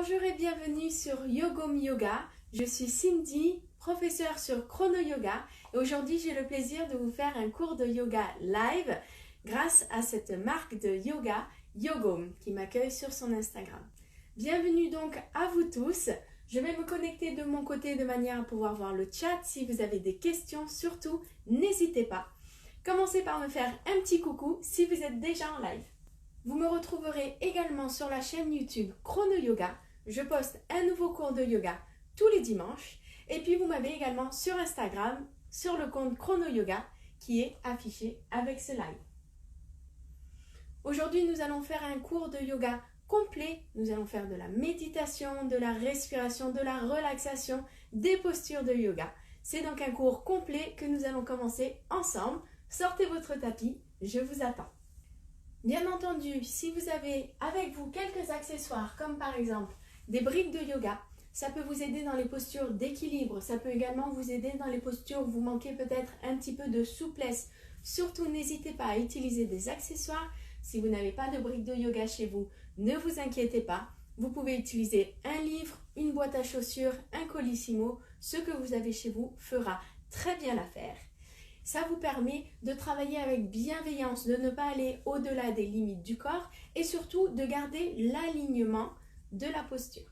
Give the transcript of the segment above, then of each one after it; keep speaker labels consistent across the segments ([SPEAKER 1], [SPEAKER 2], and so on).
[SPEAKER 1] Bonjour et bienvenue sur Yogom Yoga. Je suis Cindy, professeure sur Chrono Yoga et aujourd'hui j'ai le plaisir de vous faire un cours de yoga live grâce à cette marque de yoga Yogom qui m'accueille sur son Instagram. Bienvenue donc à vous tous. Je vais me connecter de mon côté de manière à pouvoir voir le chat. Si vous avez des questions, surtout n'hésitez pas. Commencez par me faire un petit coucou si vous êtes déjà en live. Vous me retrouverez également sur la chaîne YouTube Chrono Yoga. Je poste un nouveau cours de yoga tous les dimanches. Et puis vous m'avez également sur Instagram, sur le compte Chrono Yoga qui est affiché avec ce live. Aujourd'hui, nous allons faire un cours de yoga complet. Nous allons faire de la méditation, de la respiration, de la relaxation, des postures de yoga. C'est donc un cours complet que nous allons commencer ensemble. Sortez votre tapis, je vous attends. Bien entendu, si vous avez avec vous quelques accessoires, comme par exemple des briques de yoga, ça peut vous aider dans les postures d'équilibre. Ça peut également vous aider dans les postures où vous manquez peut-être un petit peu de souplesse. Surtout, n'hésitez pas à utiliser des accessoires. Si vous n'avez pas de briques de yoga chez vous, ne vous inquiétez pas. Vous pouvez utiliser un livre, une boîte à chaussures, un colissimo. Ce que vous avez chez vous fera très bien l'affaire. Ça vous permet de travailler avec bienveillance, de ne pas aller au-delà des limites du corps et surtout de garder l'alignement de la posture.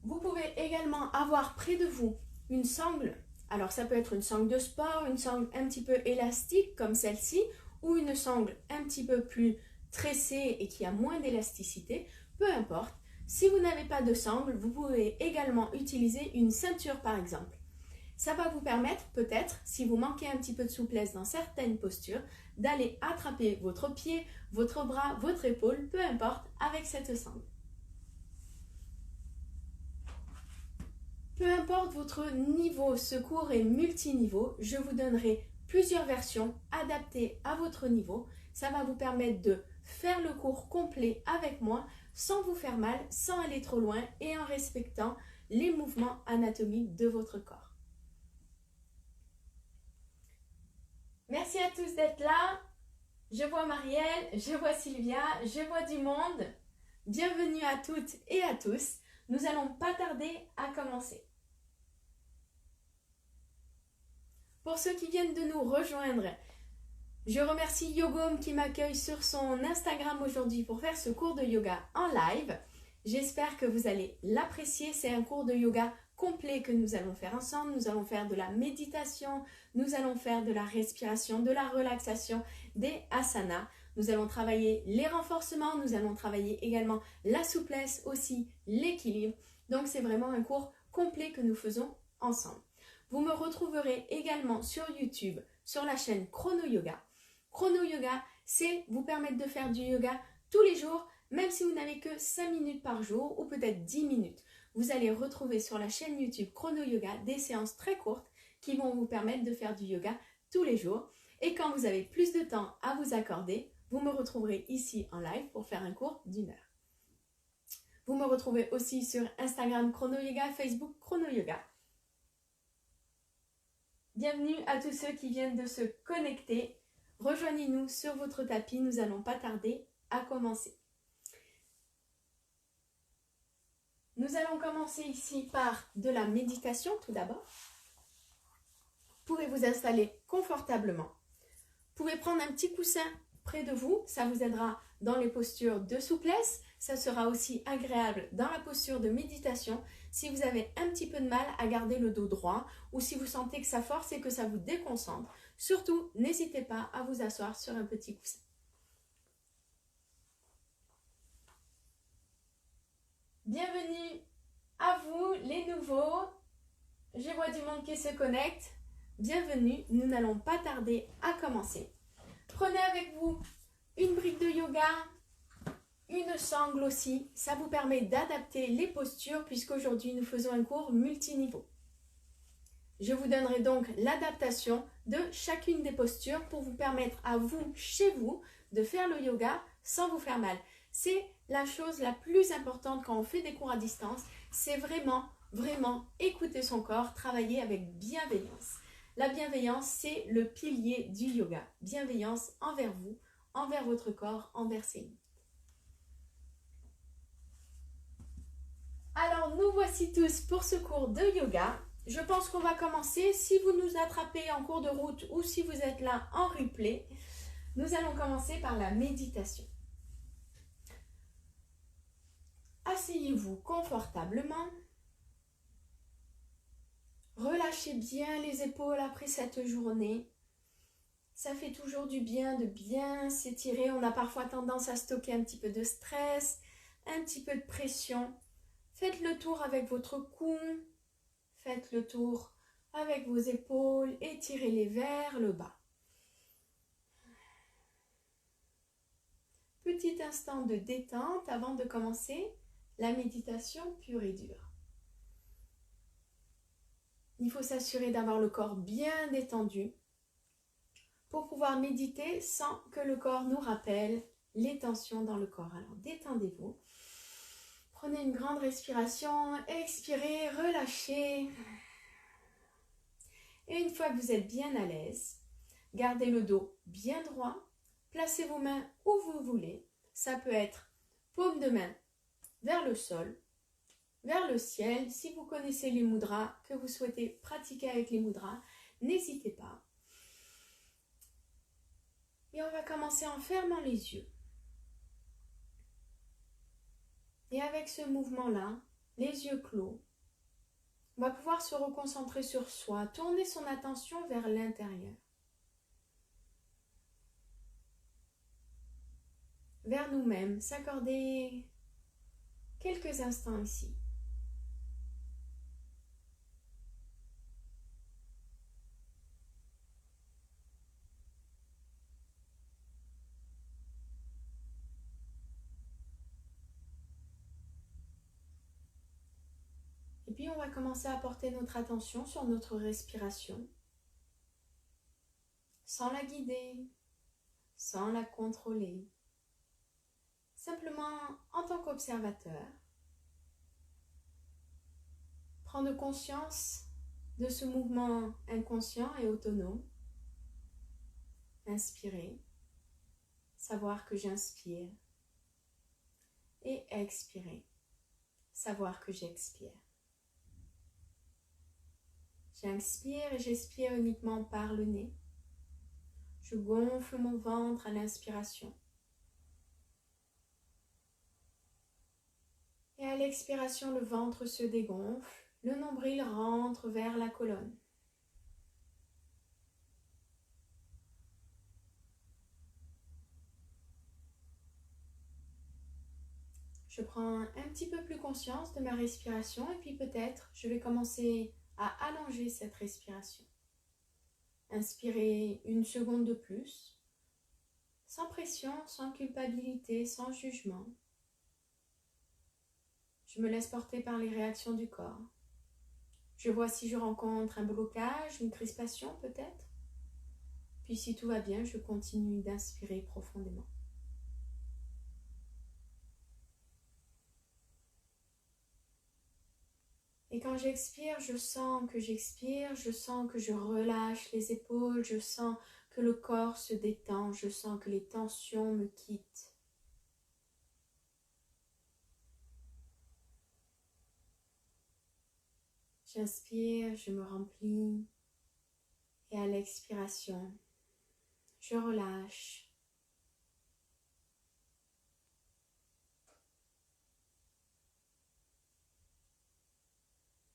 [SPEAKER 1] Vous pouvez également avoir près de vous une sangle. Alors ça peut être une sangle de sport, une sangle un petit peu élastique comme celle-ci ou une sangle un petit peu plus tressée et qui a moins d'élasticité, peu importe. Si vous n'avez pas de sangle, vous pouvez également utiliser une ceinture par exemple. Ça va vous permettre peut-être, si vous manquez un petit peu de souplesse dans certaines postures, d'aller attraper votre pied, votre bras, votre épaule, peu importe, avec cette sangle. Peu importe votre niveau, ce cours est multiniveau, je vous donnerai plusieurs versions adaptées à votre niveau. Ça va vous permettre de faire le cours complet avec moi sans vous faire mal, sans aller trop loin et en respectant les mouvements anatomiques de votre corps. Merci à tous d'être là. Je vois Marielle, je vois Sylvia, je vois du monde. Bienvenue à toutes et à tous. Nous allons pas tarder à commencer. Pour ceux qui viennent de nous rejoindre, je remercie Yogom qui m'accueille sur son Instagram aujourd'hui pour faire ce cours de yoga en live. J'espère que vous allez l'apprécier. C'est un cours de yoga complet que nous allons faire ensemble. Nous allons faire de la méditation, nous allons faire de la respiration, de la relaxation, des asanas. Nous allons travailler les renforcements, nous allons travailler également la souplesse, aussi l'équilibre. Donc c'est vraiment un cours complet que nous faisons ensemble. Vous me retrouverez également sur YouTube, sur la chaîne Chrono Yoga. Chrono Yoga, c'est vous permettre de faire du yoga tous les jours, même si vous n'avez que 5 minutes par jour ou peut-être 10 minutes. Vous allez retrouver sur la chaîne YouTube Chrono Yoga des séances très courtes qui vont vous permettre de faire du yoga tous les jours. Et quand vous avez plus de temps à vous accorder, vous me retrouverez ici en live pour faire un cours d'1 heure. Vous me retrouvez aussi sur Instagram Chrono Yoga, Facebook Chrono Yoga. Bienvenue à tous ceux qui viennent de se connecter. Rejoignez-nous sur votre tapis, nous n'allons pas tarder à commencer. Nous allons commencer ici par de la méditation tout d'abord. Vous pouvez vous installer confortablement. Vous pouvez prendre un petit coussin près de vous, ça vous aidera dans les postures de souplesse. Ça sera aussi agréable dans la posture de méditation si vous avez un petit peu de mal à garder le dos droit ou si vous sentez que ça force et que ça vous déconcentre. Surtout, n'hésitez pas à vous asseoir sur un petit coussin. Bienvenue à vous les nouveaux. Je vois du monde qui se connecte. Bienvenue, nous n'allons pas tarder à commencer. Prenez avec vous une brique de yoga, une sangle aussi. Ça vous permet d'adapter les postures puisqu'aujourd'hui nous faisons un cours multiniveau. Je vous donnerai donc l'adaptation de chacune des postures pour vous permettre à vous, chez vous, de faire le yoga sans vous faire mal. C'est la chose la plus importante quand on fait des cours à distance, c'est vraiment écouter son corps, travailler avec bienveillance. La bienveillance, c'est le pilier du yoga. Bienveillance envers vous, envers votre corps, envers ses limites. Alors, nous voici tous pour ce cours de yoga. Je pense qu'on va commencer. Si vous nous attrapez en cours de route ou si vous êtes là en replay, nous allons commencer par la méditation. Asseyez-vous confortablement. Relâchez bien les épaules après cette journée. Ça fait toujours du bien de bien s'étirer. On a parfois tendance à stocker un petit peu de stress, un petit peu de pression. Faites le tour avec votre cou. Faites le tour avec vos épaules. Étirez-les vers le bas. Petit instant de détente avant de commencer la méditation pure et dure. Il faut s'assurer d'avoir le corps bien détendu pour pouvoir méditer sans que le corps nous rappelle les tensions dans le corps. Alors détendez-vous. Prenez une grande respiration, expirez, relâchez. Et une fois que vous êtes bien à l'aise, gardez le dos bien droit, placez vos mains où vous voulez. Ça peut être paume de main vers le sol, vers le ciel. Si vous connaissez les mudras, que vous souhaitez pratiquer avec les mudras, n'hésitez pas. Et on va commencer en fermant les yeux. Et avec ce mouvement-là, les yeux clos, on va pouvoir se reconcentrer sur soi, tourner son attention vers l'intérieur. Vers nous-mêmes, s'accorder quelques instants ici. Et puis on va commencer à porter notre attention sur notre respiration, sans la guider, sans la contrôler. Simplement en tant qu'observateur, prendre conscience de ce mouvement inconscient et autonome. Inspirer, savoir que j'inspire. Et expirer, savoir que j'expire. J'inspire et j'expire uniquement par le nez. Je gonfle mon ventre à l'inspiration. Et à l'expiration, le ventre se dégonfle, le nombril rentre vers la colonne. Je prends un petit peu plus conscience de ma respiration et puis peut-être je vais commencer à allonger cette respiration. Inspirez 1 seconde de plus, sans pression, sans culpabilité, sans jugement. Je me laisse porter par les réactions du corps. Je vois si je rencontre un blocage, une crispation peut-être. Puis si tout va bien, je continue d'inspirer profondément. Et quand j'expire, je sens que j'expire, je sens que je relâche les épaules, je sens que le corps se détend, je sens que les tensions me quittent. J'inspire, je me remplis et à l'expiration, je relâche.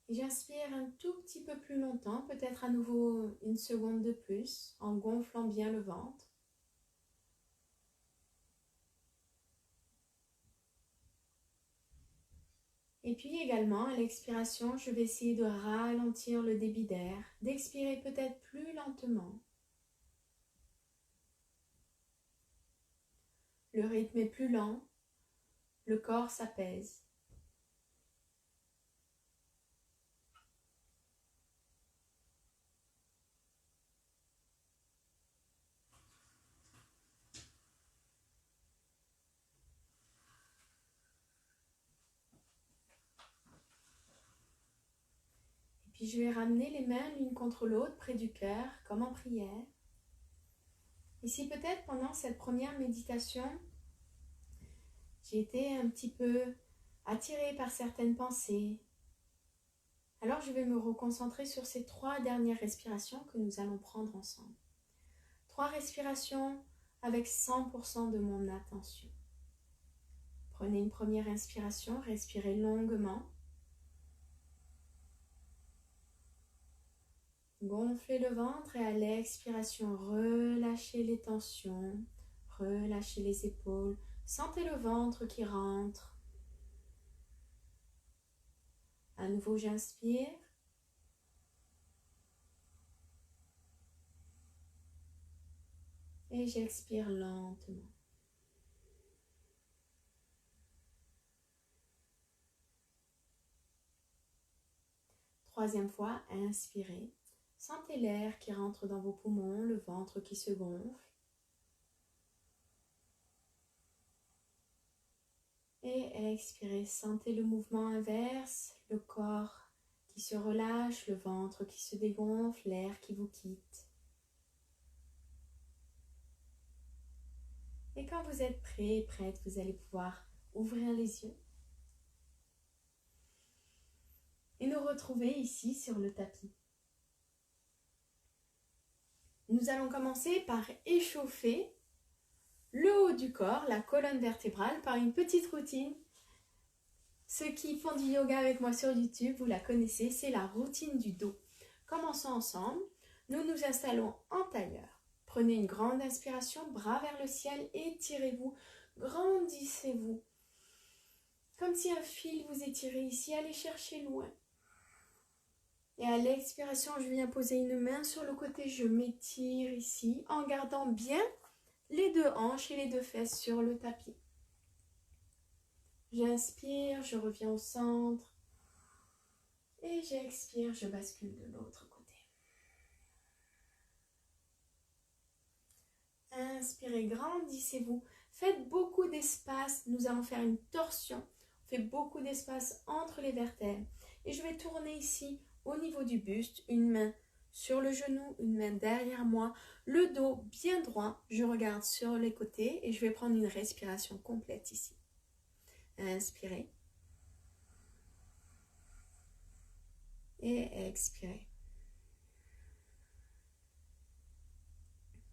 [SPEAKER 1] Et j'inspire un tout petit peu plus longtemps, peut-être à nouveau 1 seconde de plus, en gonflant bien le ventre. Et puis également, à l'expiration, je vais essayer de ralentir le débit d'air, d'expirer peut-être plus lentement. Le rythme est plus lent, le corps s'apaise. Puis je vais ramener les mains l'une contre l'autre près du cœur, comme en prière. Et si peut-être pendant cette première méditation, j'ai été un petit peu attiré par certaines pensées. Alors je vais me reconcentrer sur ces 3 dernières respirations que nous allons prendre ensemble. 3 respirations avec 100% de mon attention. Prenez une première inspiration, respirez longuement. Gonflez le ventre et à l'expiration, relâchez les tensions, relâchez les épaules. Sentez le ventre qui rentre. À nouveau, j'inspire. Et j'expire lentement. Troisième fois, inspirez. Sentez l'air qui rentre dans vos poumons, le ventre qui se gonfle. Et expirez, sentez le mouvement inverse, le corps qui se relâche, le ventre qui se dégonfle, l'air qui vous quitte. Et quand vous êtes prêt, prête, vous allez pouvoir ouvrir les yeux. Et nous retrouver ici sur le tapis. Nous allons commencer par échauffer le haut du corps, la colonne vertébrale, par une petite routine. Ceux qui font du yoga avec moi sur YouTube, vous la connaissez, c'est la routine du dos. Commençons ensemble. Nous nous installons en tailleur. Prenez une grande inspiration, bras vers le ciel, étirez-vous, grandissez-vous. Comme si un fil vous étirait ici, allez chercher loin. Et à l'expiration, je viens poser une main sur le côté, je m'étire ici en gardant bien les 2 hanches et les 2 fesses sur le tapis. J'inspire, je reviens au centre et j'expire, je bascule de l'autre côté. Inspirez, grandissez-vous, faites beaucoup d'espace, nous allons faire une torsion, on fait beaucoup d'espace entre les vertèbres et je vais tourner ici au niveau du buste, une main sur le genou, une main derrière moi, le dos bien droit, je regarde sur les côtés et je vais prendre une respiration complète ici. Inspirez et expirez.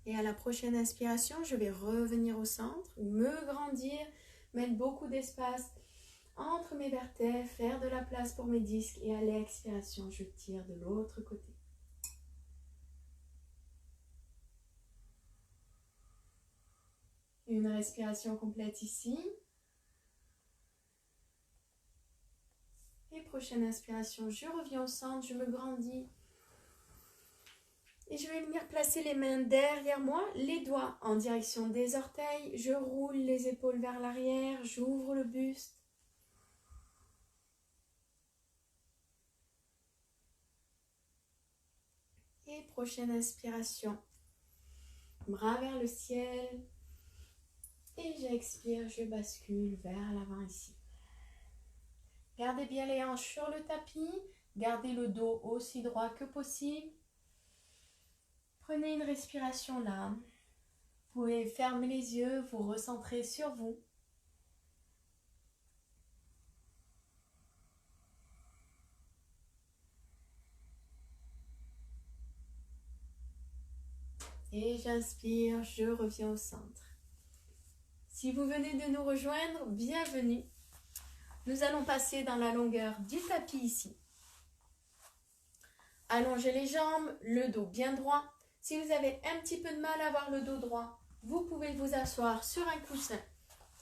[SPEAKER 1] Et à la prochaine inspiration, je vais revenir au centre, me grandir, mettre beaucoup d'espace entre mes vertèbres, faire de la place pour mes disques et à l'expiration, je tire de l'autre côté. Une respiration complète ici. Et prochaine inspiration, je reviens au centre, je me grandis. Et je vais venir placer les mains derrière moi, les doigts en direction des orteils. Je roule les épaules vers l'arrière, j'ouvre le buste. Et prochaine inspiration, bras vers le ciel. Et j'expire, je bascule vers l'avant ici. Gardez bien les hanches sur le tapis, gardez le dos aussi droit que possible. Prenez une respiration là. Vous pouvez fermer les yeux, vous recentrer sur vous. Et j'inspire, je reviens au centre. Si vous venez de nous rejoindre, bienvenue. Nous allons passer dans la longueur du tapis ici. Allongez les jambes, le dos bien droit. Si vous avez un petit peu de mal à avoir le dos droit, vous pouvez vous asseoir sur un coussin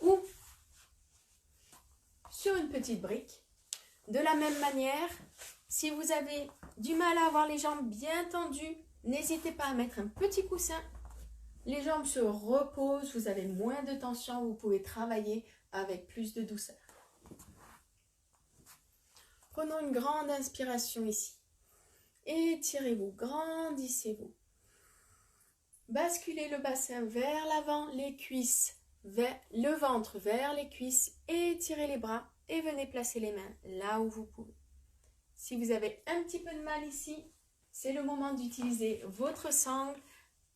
[SPEAKER 1] ou sur une petite brique. De la même manière, si vous avez du mal à avoir les jambes bien tendues, n'hésitez pas à mettre un petit coussin. Les jambes se reposent, vous avez moins de tension, vous pouvez travailler avec plus de douceur. Prenons une grande inspiration ici. Étirez-vous, grandissez-vous. Basculez le bassin vers l'avant, les cuisses, le ventre vers les cuisses. Étirez les bras et venez placer les mains là où vous pouvez. Si vous avez un petit peu de mal ici, c'est le moment d'utiliser votre sangle.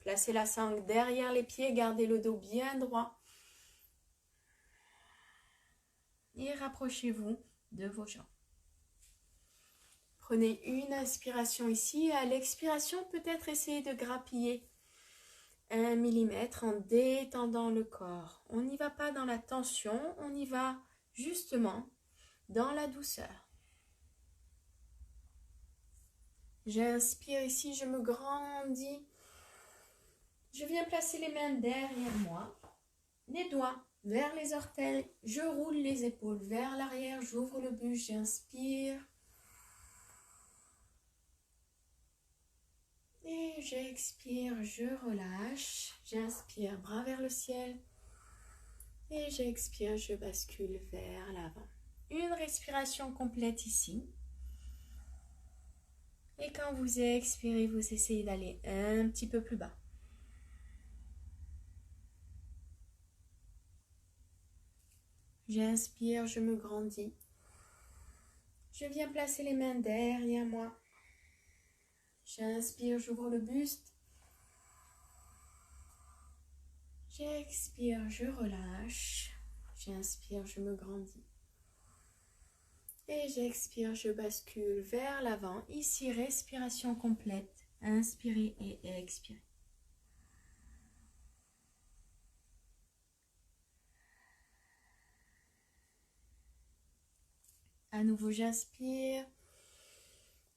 [SPEAKER 1] Placez la sangle derrière les pieds, gardez le dos bien droit. et rapprochez-vous de vos jambes. Prenez une inspiration ici. À l'expiration, peut-être essayez de grappiller 1 millimètre en détendant le corps. On n'y va pas dans la tension, on y va justement dans la douceur. J'inspire ici, je me grandis. Je viens placer les mains derrière moi, les doigts vers les orteils. Je roule les épaules vers l'arrière, j'ouvre le buste, j'inspire. Et j'expire, je relâche. J'inspire, bras vers le ciel. Et j'expire, je bascule vers l'avant. Une respiration complète ici. Et quand vous expirez, vous essayez d'aller un petit peu plus bas. J'inspire, je me grandis. Je viens placer les mains derrière moi. J'inspire, j'ouvre le buste. J'expire, je relâche. J'inspire, je me grandis. Et j'expire, je bascule vers l'avant. Ici, respiration complète. Inspirez et expirez. À nouveau, j'inspire.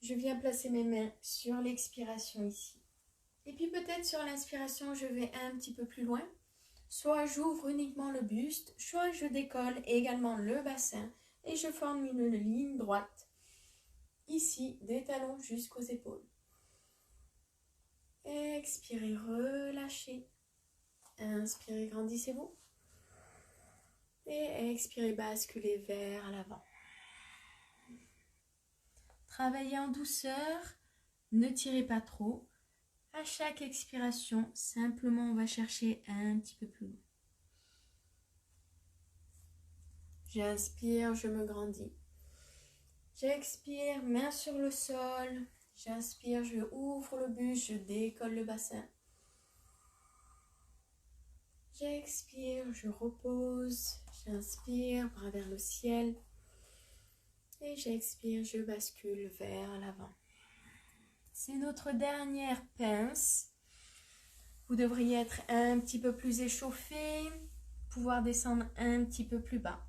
[SPEAKER 1] Je viens placer mes mains sur l'expiration ici. Et puis peut-être sur l'inspiration, je vais un petit peu plus loin. Soit j'ouvre uniquement le buste, soit je décolle également le bassin et je forme une ligne droite. Ici, des talons jusqu'aux épaules. Expirez, relâchez. Inspirez, grandissez-vous. Et expirez, basculez vers l'avant. Travaillez en douceur, ne tirez pas trop. À chaque expiration, simplement on va chercher un petit peu plus loin. J'inspire, je me grandis. J'expire, main sur le sol. J'inspire, je ouvre le buste, je décolle le bassin. J'expire, je repose. J'inspire, bras vers le ciel. Et j'expire, je bascule vers l'avant. C'est notre dernière pince. Vous devriez être un petit peu plus échauffé, pouvoir descendre un petit peu plus bas.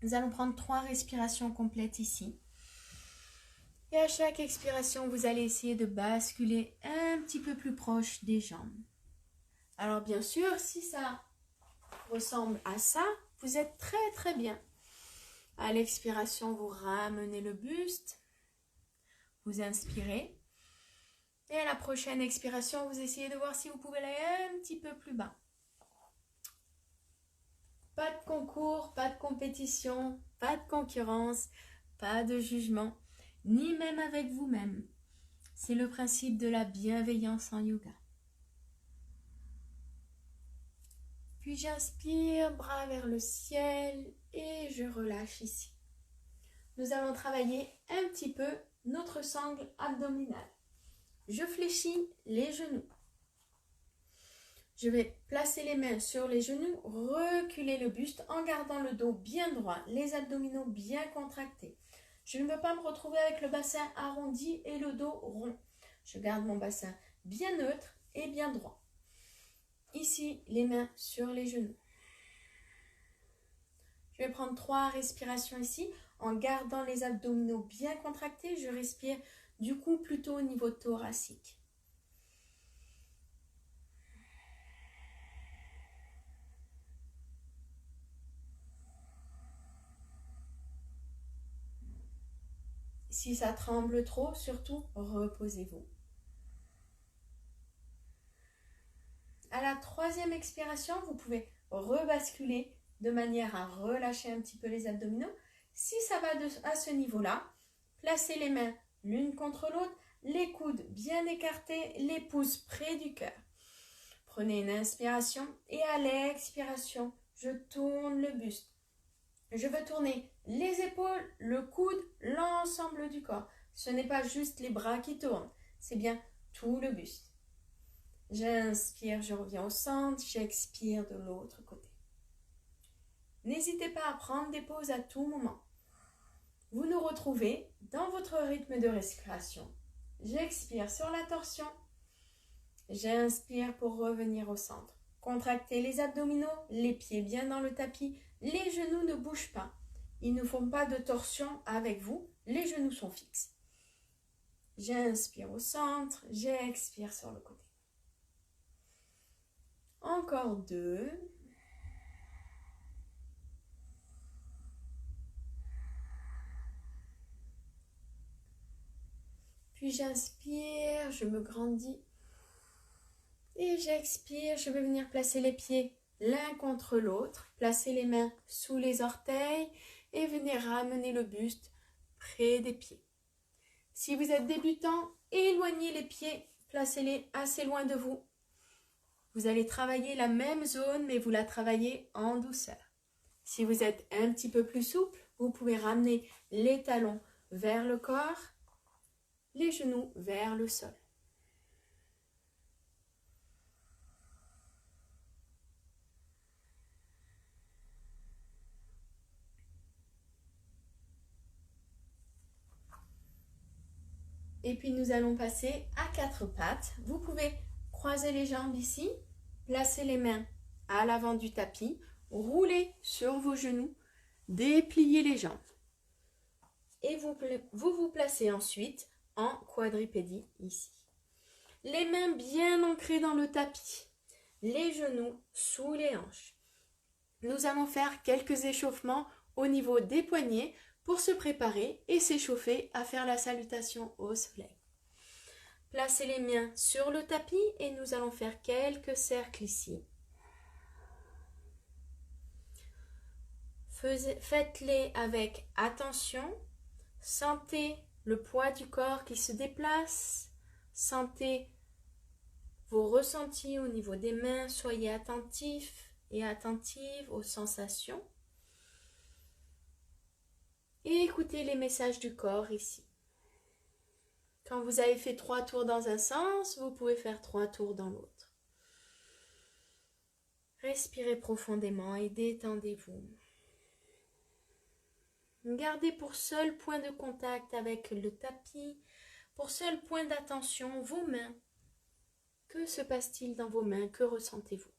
[SPEAKER 1] Nous allons prendre 3 respirations complètes ici. Et à chaque expiration, vous allez essayer de basculer un petit peu plus proche des jambes. Alors bien sûr, si ça ressemble à ça, vous êtes très très bien. À l'expiration, vous ramenez le buste. Vous inspirez. Et à la prochaine expiration, vous essayez de voir si vous pouvez aller un petit peu plus bas. Pas de concours, pas de compétition, pas de concurrence, pas de jugement, ni même avec vous-même. C'est le principe de la bienveillance en yoga. Puis j'inspire, bras vers le ciel et je relâche ici. Nous allons travailler un petit peu notre sangle abdominale. Je fléchis les genoux. Je vais placer les mains sur les genoux, reculer le buste en gardant le dos bien droit, les abdominaux bien contractés. Je ne veux pas me retrouver avec le bassin arrondi et le dos rond. Je garde mon bassin bien neutre et bien droit. Ici, les mains sur les genoux. Je vais prendre 3 respirations ici en gardant les abdominaux bien contractés. Je respire du coup plutôt au niveau thoracique. Si ça tremble trop, surtout, reposez-vous. À la 3e expiration, vous pouvez rebasculer de manière à relâcher un petit peu les abdominaux. Si ça va à ce niveau-là, placez les mains l'une contre l'autre, les coudes bien écartés, les pouces près du cœur. Prenez une inspiration et à l'expiration, je tourne le buste. Je veux tourner les épaules, le coude, l'ensemble du corps. Ce n'est pas juste les bras qui tournent, c'est bien tout le buste. J'inspire, je reviens au centre, j'expire de l'autre côté. N'hésitez pas à prendre des pauses à tout moment. Vous nous retrouvez dans votre rythme de respiration. J'expire sur la torsion. J'inspire pour revenir au centre. Contractez les abdominaux, les pieds bien dans le tapis. Les genoux ne bougent pas. Ils ne font pas de torsion avec vous. Les genoux sont fixes. J'inspire au centre. J'expire sur le côté. Encore 2. Puis j'inspire, je me grandis. Et j'expire, je vais venir placer les pieds l'un contre l'autre. Placer les mains sous les orteils et venir ramener le buste près des pieds. Si vous êtes débutant, éloignez les pieds, placez-les assez loin de vous. Vous allez travailler la même zone, mais vous la travaillez en douceur. Si vous êtes un petit peu plus souple, vous pouvez ramener les talons vers le corps, les genoux vers le sol. Et puis nous allons passer à 4 pattes. Vous pouvez croiser les jambes ici, placer les mains à l'avant du tapis, rouler sur vos genoux, déplier les jambes. Et vous placez ensuite en quadripédie ici. Les mains bien ancrées dans le tapis, les genoux sous les hanches. Nous allons faire quelques échauffements au niveau des poignets pour se préparer et s'échauffer à faire la salutation au soleil. Placez les mains sur le tapis et nous allons faire quelques cercles ici. Faites-les avec attention. Sentez le poids du corps qui se déplace. Sentez vos ressentis au niveau des mains. Soyez attentifs et attentives aux sensations. Et écoutez les messages du corps ici. Quand vous avez fait 3 tours dans un sens, vous pouvez faire 3 tours dans l'autre. Respirez profondément et détendez-vous. Gardez pour seul point de contact avec le tapis, pour seul point d'attention vos mains. Que se passe-t-il dans vos mains? Que ressentez-vous?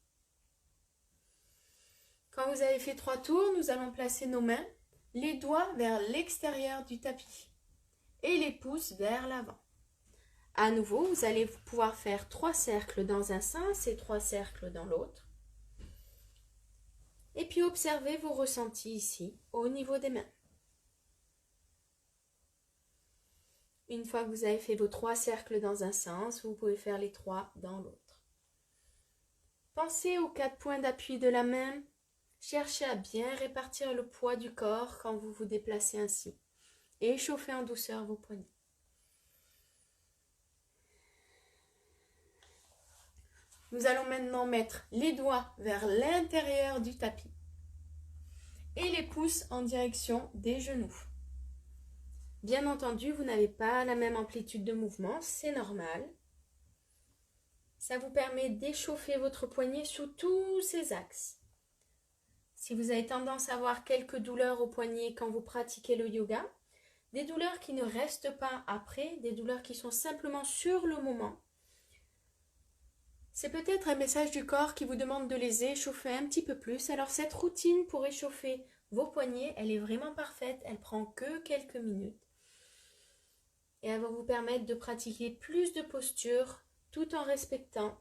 [SPEAKER 1] Quand vous avez fait 3 tours, nous allons placer nos mains, les doigts vers l'extérieur du tapis et les pouces vers l'avant. À nouveau, vous allez pouvoir faire 3 cercles dans un sens et 3 cercles dans l'autre. Et puis observez vos ressentis ici, au niveau des mains. Une fois que vous avez fait vos 3 cercles dans un sens, vous pouvez faire les 3 dans l'autre. Pensez aux 4 points d'appui de la main. Cherchez à bien répartir le poids du corps quand vous vous déplacez ainsi. Et échauffez en douceur vos poignets. Nous allons maintenant mettre les doigts vers l'intérieur du tapis et les pouces en direction des genoux. Bien entendu, vous n'avez pas la même amplitude de mouvement, c'est normal. Ça vous permet d'échauffer votre poignet sous tous ses axes. Si vous avez tendance à avoir quelques douleurs au poignet quand vous pratiquez le yoga, des douleurs qui ne restent pas après, des douleurs qui sont simplement sur le moment, c'est peut-être un message du corps qui vous demande de les échauffer un petit peu plus. Alors cette routine pour échauffer vos poignets, elle est vraiment parfaite, elle prend que quelques minutes. Et elle va vous permettre de pratiquer plus de postures tout en respectant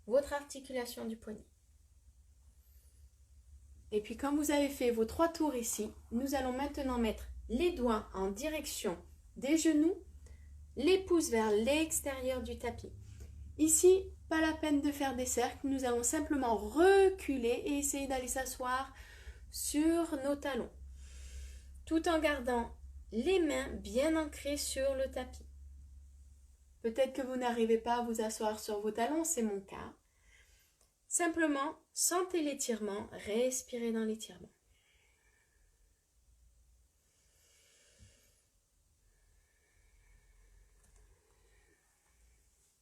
[SPEAKER 1] votre articulation du poignet. Et puis quand vous avez fait vos 3 tours ici, nous allons maintenant mettre les doigts en direction des genoux, les pouces vers l'extérieur du tapis. Ici, pas la peine de faire des cercles, nous allons simplement reculer et essayer d'aller s'asseoir sur nos talons, tout en gardant les mains bien ancrées sur le tapis. Peut-être que vous n'arrivez pas à vous asseoir sur vos talons, c'est mon cas. Simplement, sentez l'étirement, respirez dans l'étirement.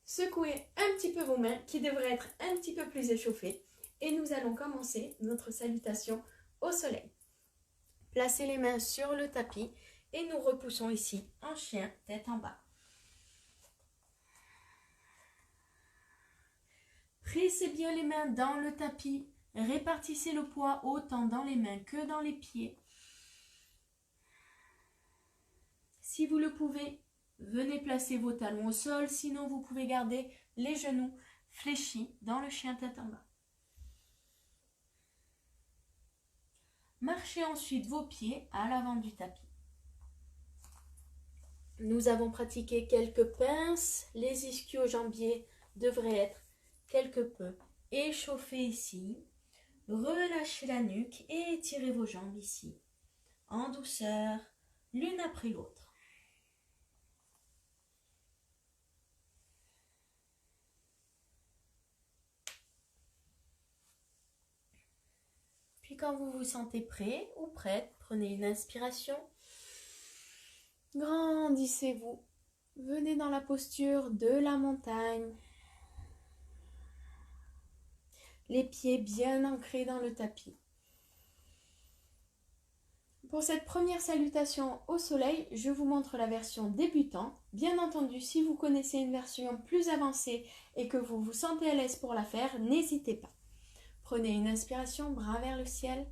[SPEAKER 1] Secouez un petit peu vos mains qui devraient être un petit peu plus échauffées Et nous allons commencer notre salutation au soleil. Placez les mains sur le tapis et nous repoussons ici en chien, tête en bas. Pressez bien les mains dans le tapis. Répartissez le poids autant dans les mains que dans les pieds. Si vous le pouvez, venez placer vos talons au sol. Sinon, vous pouvez garder les genoux fléchis dans le chien tête en bas. Marchez ensuite vos pieds à l'avant du tapis. Nous avons pratiqué quelques pinces. Les ischio-jambiers devraient être quelque peu échauffés ici. Relâchez la nuque et étirez vos jambes ici, en douceur, l'une après l'autre. Puis quand vous vous sentez prêt ou prête, prenez une inspiration. Grandissez-vous. Venez dans la posture de la montagne. Les pieds bien ancrés dans le tapis. Pour cette première salutation au soleil, je vous montre la version débutant. Bien entendu, si vous connaissez une version plus avancée et que vous vous sentez à l'aise pour la faire, n'hésitez pas. Prenez une inspiration, bras vers le ciel.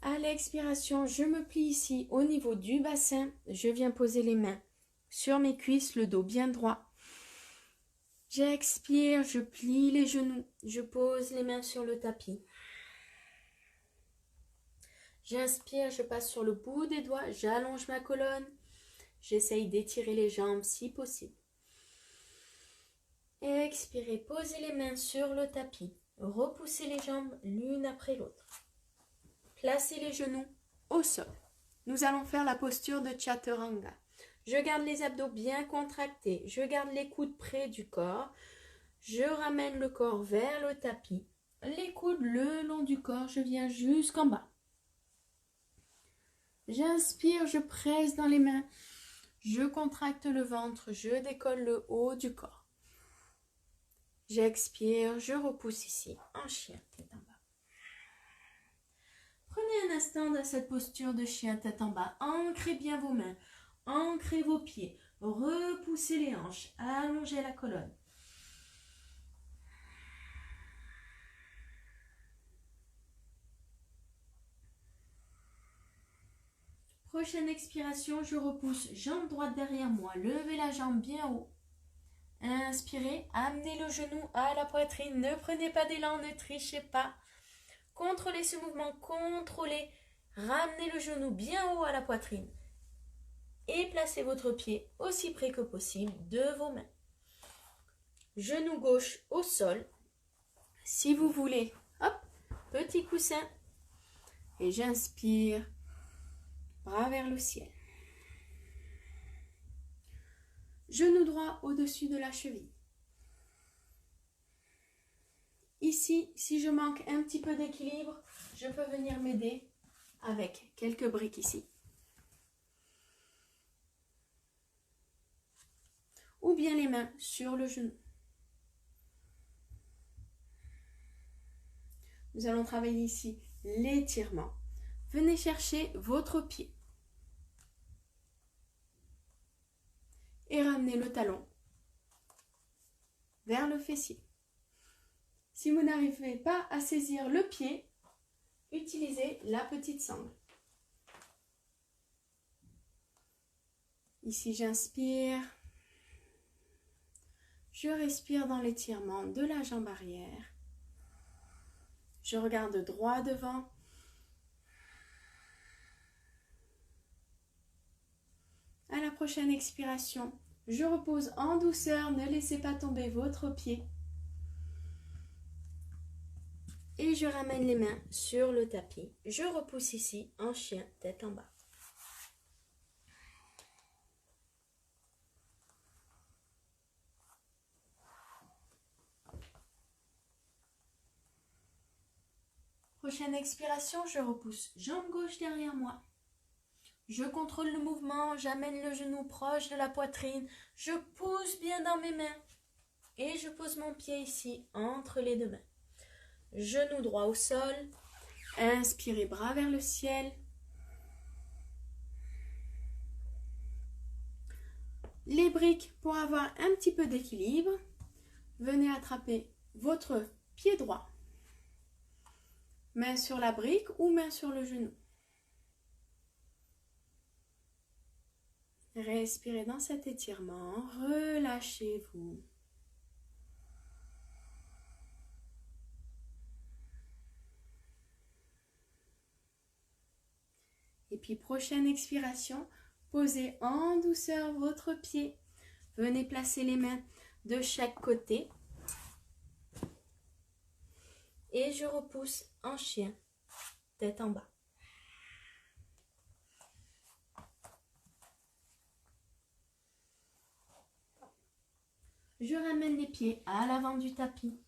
[SPEAKER 1] À l'expiration, je me plie ici au niveau du bassin. Je viens poser les mains sur mes cuisses, le dos bien droit. J'expire, je plie les genoux, je pose les mains sur le tapis. J'inspire, je passe sur le bout des doigts, j'allonge ma colonne. J'essaye d'étirer les jambes si possible. Expirez, posez les mains sur le tapis. Repoussez les jambes l'une après l'autre. Placez les genoux au sol. Nous allons faire la posture de Chaturanga. Je garde les abdos bien contractés. Je garde les coudes près du corps. Je ramène le corps vers le tapis. Les coudes le long du corps. Je viens jusqu'en bas. J'inspire, je presse dans les mains. Je contracte le ventre. Je décolle le haut du corps. J'expire, je repousse ici en chien tête en bas. Prenez un instant dans cette posture de chien tête en bas. Ancrez bien vos mains. Ancrez vos pieds, repoussez les hanches, allongez la colonne. Prochaine expiration, je repousse, jambe droite derrière moi, levez la jambe bien haut. Inspirez, amenez le genou à la poitrine, ne prenez pas d'élan, ne trichez pas. Contrôlez ce mouvement, contrôlez, ramenez le genou bien haut à la poitrine. Et placez votre pied aussi près que possible de vos mains. Genou gauche au sol. Si vous voulez, hop, petit coussin. Et j'inspire, bras vers le ciel. Genou droit au-dessus de la cheville. Ici, si je manque un petit peu d'équilibre, je peux venir m'aider avec quelques briques ici. Ou bien les mains sur le genou. Nous allons travailler ici l'étirement. Venez chercher votre pied. Et ramenez le talon vers le fessier. Si vous n'arrivez pas à saisir le pied, utilisez la petite sangle. Ici, j'inspire. Je respire dans l'étirement de la jambe arrière. Je regarde droit devant. À la prochaine expiration, je repose en douceur. Ne laissez pas tomber votre pied. Et je ramène les mains sur le tapis. Je repousse ici en chien, tête en bas. Prochaine expiration, je repousse jambe gauche derrière moi. Je contrôle le mouvement, j'amène le genou proche de la poitrine. Je pousse bien dans mes mains. Et je pose mon pied ici, entre les deux mains. genou droit au sol. Inspirez, bras vers le ciel. Les briques pour avoir un petit peu d'équilibre. Venez attraper votre pied droit. Main sur la brique ou main sur le genou. Respirez dans cet étirement, relâchez-vous. Et puis prochaine expiration, posez en douceur votre pied. Venez placer les mains de chaque côté. Et je repousse en chien, tête en bas. Je ramène les pieds à l'avant du tapis.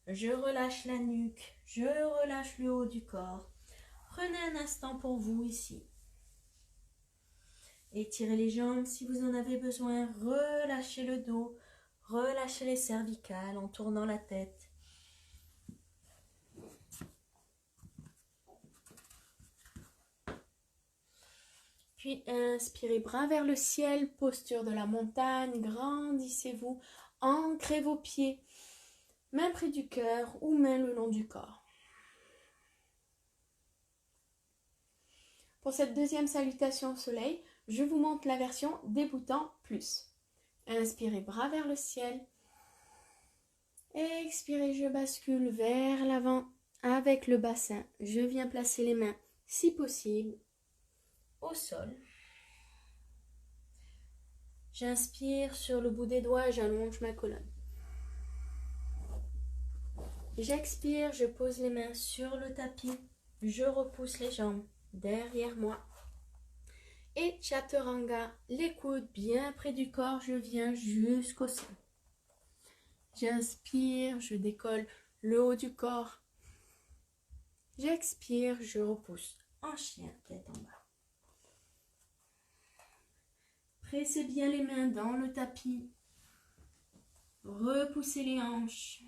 [SPEAKER 1] Je relâche la nuque, je relâche le haut du corps. Prenez un instant pour vous ici. Étirez les jambes si vous en avez besoin. Relâchez le dos, relâchez les cervicales en tournant la tête. Puis inspirez, bras vers le ciel, posture de la montagne, grandissez-vous, ancrez vos pieds, mains près du cœur ou mains le long du corps. Pour cette deuxième salutation au soleil, je vous montre la version débutant plus. Inspirez, bras vers le ciel. Expirez, je bascule vers l'avant avec le bassin. Je viens placer les mains, si possible, au sol. J'inspire sur le bout des doigts, j'allonge ma colonne. J'expire, je pose les mains sur le tapis, je repousse les jambes derrière moi. Et Chaturanga, les coudes bien près du corps, je viens jusqu'au sol. J'inspire, je décolle le haut du corps. J'expire, je repousse en chien, tête en bas. Pressez bien les mains dans le tapis. Repoussez les hanches.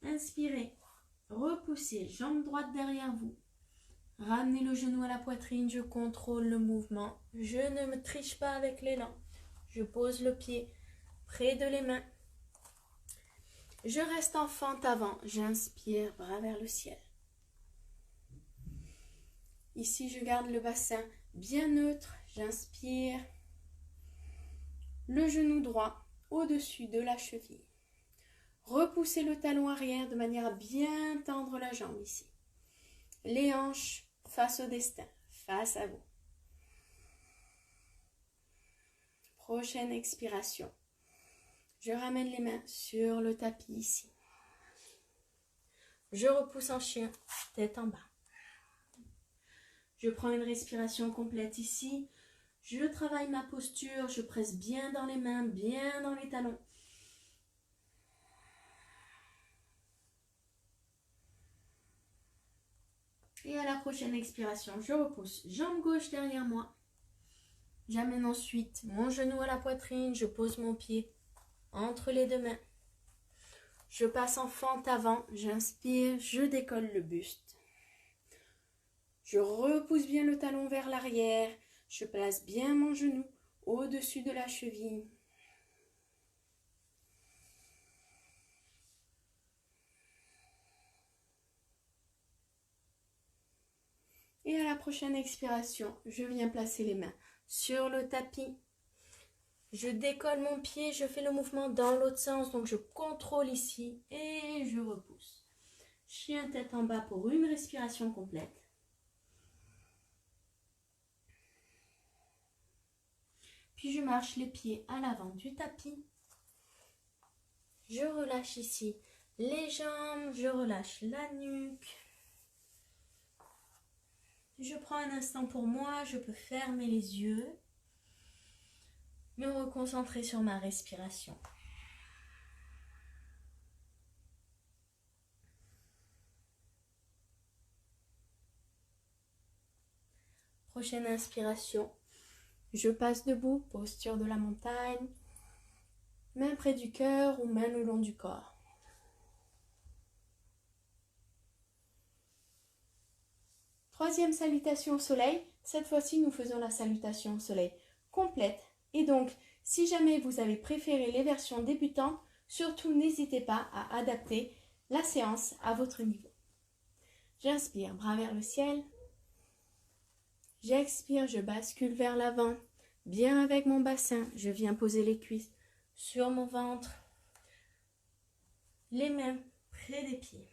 [SPEAKER 1] Inspirez. Repoussez, jambe droite derrière vous. Ramenez le genou à la poitrine, je contrôle le mouvement. Je ne me triche pas avec l'élan. Je pose le pied près de les mains. Je reste en fente avant. J'inspire, bras vers le ciel. Ici, je garde le bassin bien neutre. J'inspire. Le genou droit au-dessus de la cheville. Repoussez le talon arrière de manière à bien tendre la jambe ici. Les hanches face au destin, face à vous. Prochaine expiration. Je ramène les mains sur le tapis ici. Je repousse en chien, tête en bas. Je prends une respiration complète ici. Je travaille ma posture, je presse bien dans les mains, bien dans les talons. Et à la prochaine expiration, je repousse jambe gauche derrière moi. J'amène ensuite mon genou à la poitrine, je pose mon pied entre les deux mains. Je passe en fente avant, j'inspire, je décolle le buste. Je repousse bien le talon vers l'arrière, je place bien mon genou au-dessus de la cheville. Et à la prochaine expiration, je viens placer les mains sur le tapis. Je décolle mon pied, je fais le mouvement dans l'autre sens, donc je contrôle ici et je repousse. Chien tête en bas pour une respiration complète. Puis je marche les pieds à l'avant du tapis. Je relâche ici les jambes, je relâche la nuque. Je prends un instant pour moi, je peux fermer les yeux, me reconcentrer sur ma respiration. Prochaine inspiration, je passe debout, posture de la montagne. Main près du cœur ou main le long du corps. Troisième salutation au soleil. Cette fois-ci, nous faisons la salutation au soleil complète. Et donc, si jamais vous avez préféré les versions débutantes, surtout n'hésitez pas à adapter la séance à votre niveau. J'inspire, bras vers le ciel. J'expire, je bascule vers l'avant. Bien avec mon bassin, je viens poser les cuisses sur mon ventre. Les mains près des pieds.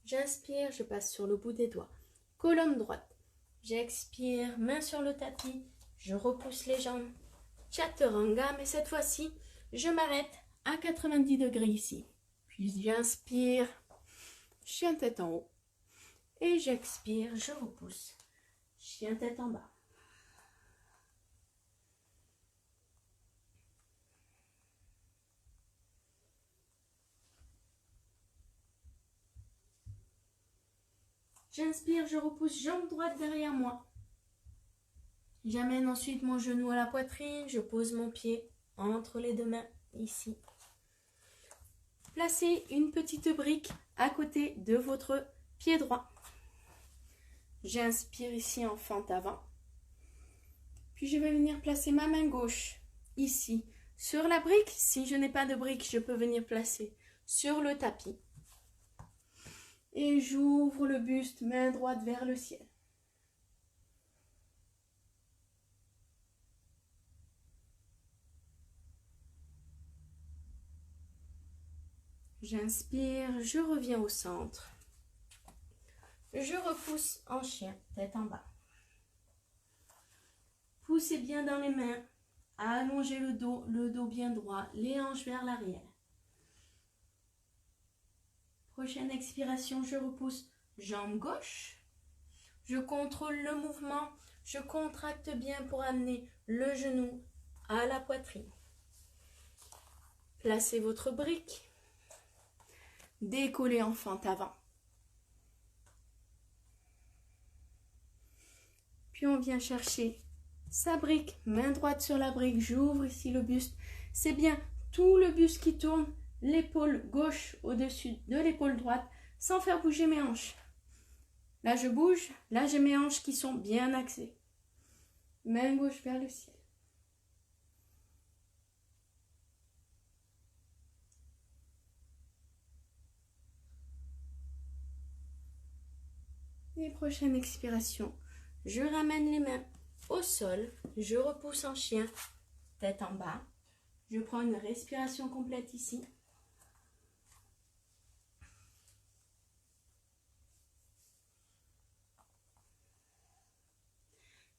[SPEAKER 1] J'inspire, je passe sur le bout des doigts. Colonne droite. J'expire, main sur le tapis. Je repousse les jambes. Chaturanga, mais cette fois-ci, je m'arrête à 90 degrés ici. Puis j'inspire, chien tête en haut. Et j'expire, je repousse. Chien tête en bas. J'inspire, je repousse, jambe droite derrière moi. J'amène ensuite mon genou à la poitrine, je pose mon pied entre les deux mains, ici. Placez une petite brique à côté de votre pied droit. J'inspire ici en fente avant. Puis je vais venir placer ma main gauche ici sur la brique. Si je n'ai pas de brique, je peux venir placer sur le tapis. Et j'ouvre le buste, main droite vers le ciel. J'inspire, je reviens au centre. Je repousse en chien, tête en bas. Poussez bien dans les mains. Allongez le dos bien droit, les hanches vers l'arrière. Prochaine expiration, je repousse, jambe gauche. Je contrôle le mouvement, je contracte bien pour amener le genou à la poitrine. Placez votre brique. Décollez en fente avant. Puis on vient chercher sa brique, main droite sur la brique, j'ouvre ici le buste. C'est bien tout le buste qui tourne, l'épaule gauche au-dessus de l'épaule droite, sans faire bouger mes hanches. Là je bouge, là j'ai mes hanches qui sont bien axées. Main gauche vers le ciel. Et prochaine expiration, je ramène les mains au sol, je repousse en chien, tête en bas. Je prends une respiration complète ici.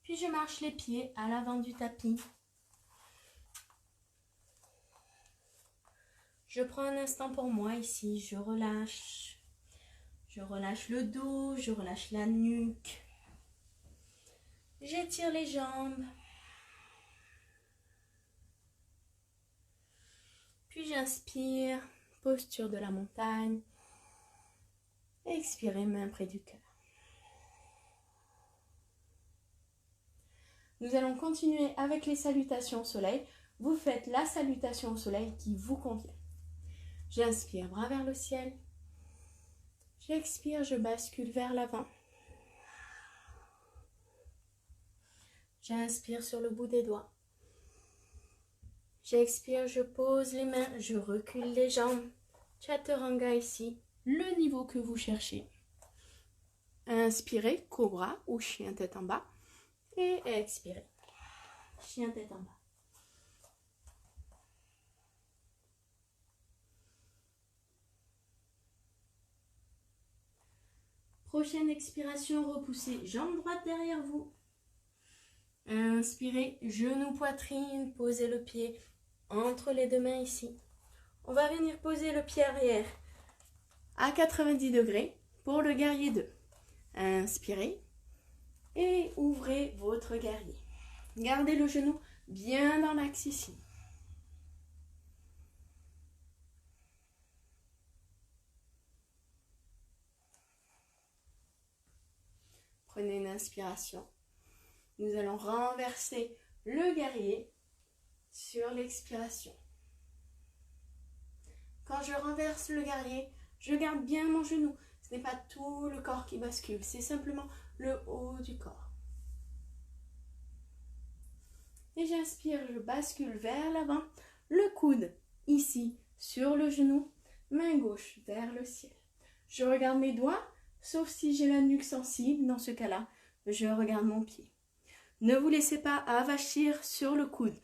[SPEAKER 1] Puis je marche les pieds à l'avant du tapis. Je prends un instant pour moi ici, je relâche. Je relâche le dos, je relâche la nuque. J'étire les jambes. Puis j'inspire, posture de la montagne. Expirez, main près du cœur. Nous allons continuer avec les salutations au soleil. Vous faites la salutation au soleil qui vous convient. J'inspire, bras vers le ciel. J'expire, je bascule vers l'avant. J'inspire sur le bout des doigts. J'expire, je pose les mains, je recule les jambes. Chaturanga ici, le niveau que vous cherchez. Inspirez, cobra ou chien tête en bas. Et expirez, chien tête en bas. Prochaine expiration, repoussez jambe droite derrière vous. Inspirez, genou, poitrine, posez le pied entre les deux mains ici. On va venir poser le pied arrière à 90 degrés pour le guerrier 2. Inspirez et ouvrez votre guerrier. Gardez le genou bien dans l'axe ici. Prenez une inspiration. Nous allons renverser le guerrier sur l'expiration. Quand je renverse le guerrier, je garde bien mon genou. Ce n'est pas tout le corps qui bascule, c'est simplement le haut du corps. Et j'inspire, je bascule vers l'avant, le coude ici sur le genou, main gauche vers le ciel. Je regarde mes doigts, sauf si j'ai la nuque sensible, dans ce cas-là, je regarde mon pied. Ne vous laissez pas avachir sur le coude.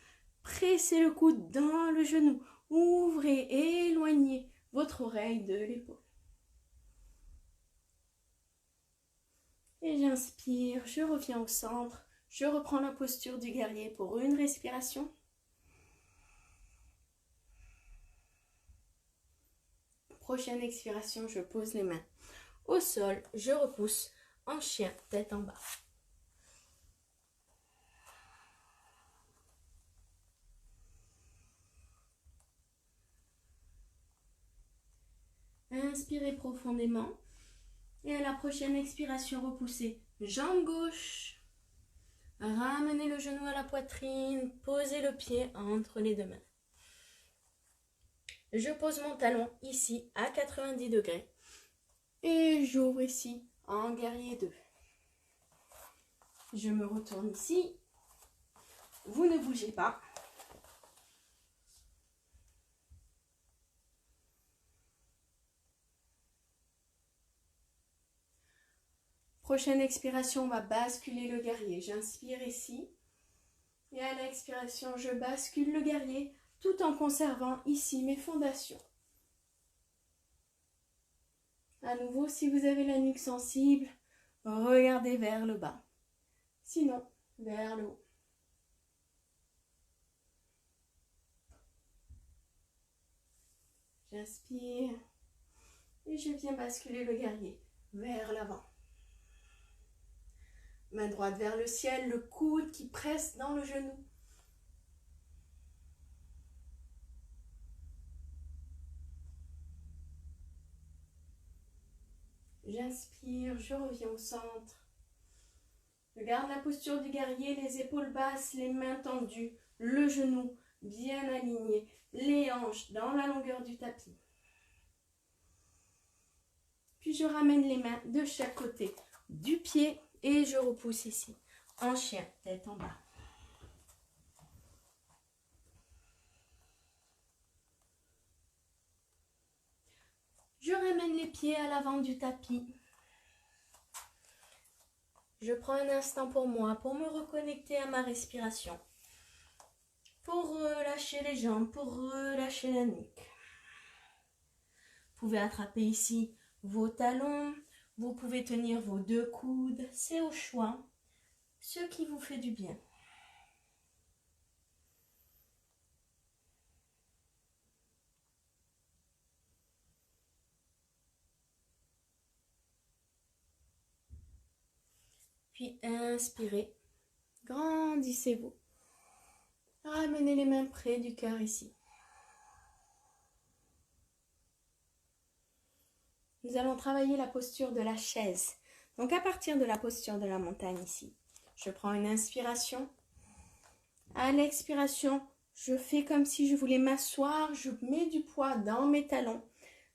[SPEAKER 1] Pressez le coude dans le genou. Ouvrez, éloignez votre oreille de l'épaule. Et j'inspire, je reviens au centre. Je reprends la posture du guerrier pour une respiration. Prochaine expiration, je pose les mains au sol. Je repousse en chien, tête en bas. Inspirez profondément. Et à la prochaine expiration, repoussez jambe gauche. Ramenez le genou à la poitrine. Posez le pied entre les deux mains. Je pose mon talon ici à 90 degrés. Et j'ouvre ici en guerrier 2. Je me retourne ici. Vous ne bougez pas. Prochaine expiration, on va basculer le guerrier. J'inspire ici. Et à l'expiration, je bascule le guerrier tout en conservant ici mes fondations. À nouveau, si vous avez la nuque sensible, regardez vers le bas. Sinon, vers le haut. J'inspire et je viens basculer le guerrier vers l'avant. Main droite vers le ciel, le coude qui presse dans le genou. J'inspire, je reviens au centre. Je garde la posture du guerrier, les épaules basses, les mains tendues, le genou bien aligné, les hanches dans la longueur du tapis. Puis je ramène les mains de chaque côté du pied et je repousse ici, en chien, tête en bas. Je ramène les pieds à l'avant du tapis. Je prends un instant pour moi, pour me reconnecter à ma respiration. Pour relâcher les jambes, pour relâcher la nuque. Vous pouvez attraper ici vos talons. Vous pouvez tenir vos deux coudes. C'est au choix. Ce qui vous fait du bien. Puis inspirez. Grandissez-vous. Ramenez les mains près du cœur ici. Nous allons travailler la posture de la chaise. Donc à partir de la posture de la montagne ici, je prends une inspiration. À l'expiration, je fais comme si je voulais m'asseoir. Je mets du poids dans mes talons.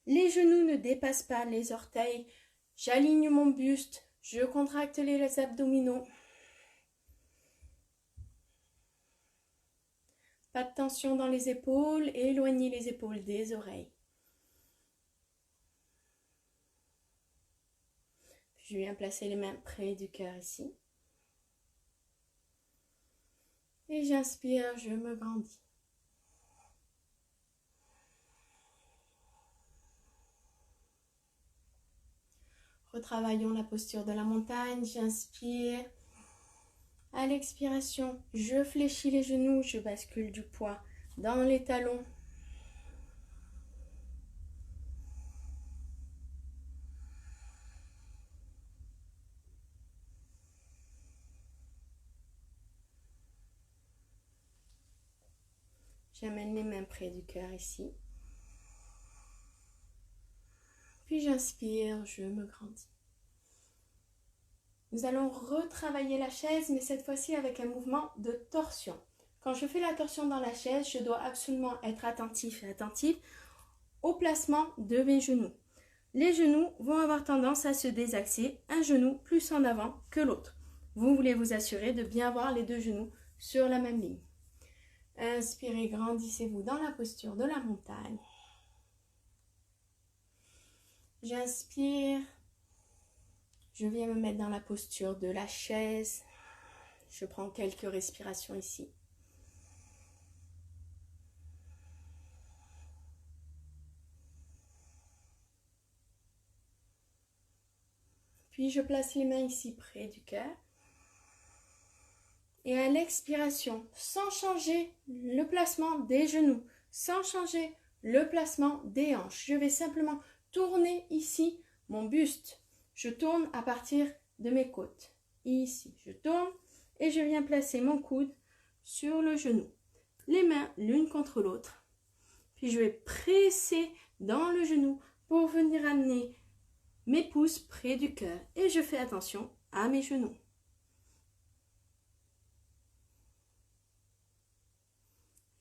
[SPEAKER 1] Les genoux ne dépassent pas les orteils. J'aligne mon buste. Je contracte les abdominaux. Pas de tension dans les épaules. Éloignez les épaules des oreilles. Je viens placer les mains près du cœur ici. Et j'inspire, je me grandis. Retravaillons la posture de la montagne. J'inspire. À l'expiration, je fléchis les genoux, je bascule du poids dans les talons. J'amène les mains près du cœur ici. Puis j'inspire, je me grandis. Nous allons retravailler la chaise, mais cette fois-ci avec un mouvement de torsion.
[SPEAKER 2] quand je fais la torsion dans la chaise, je dois absolument être attentif et attentive au placement de mes genoux. Les genoux vont avoir tendance à se désaxer, un genou plus en avant que l'autre. Vous voulez vous assurer de bien avoir les deux genoux sur la même ligne. Inspirez, grandissez-vous dans la posture de la montagne. J'inspire. Je viens me mettre dans la posture de la chaise. Je prends quelques respirations ici. Puis je place les mains ici près du cœur. Et à l'expiration, sans changer le placement des genoux, sans changer le placement des hanches, je vais simplement tourner ici mon buste. Je tourne à partir de mes côtes. Ici, je tourne et je viens placer mon coude sur le genou. Les mains l'une contre l'autre. Puis je vais presser dans le genou pour venir amener mes pouces près du cœur. Et je fais attention à mes genoux.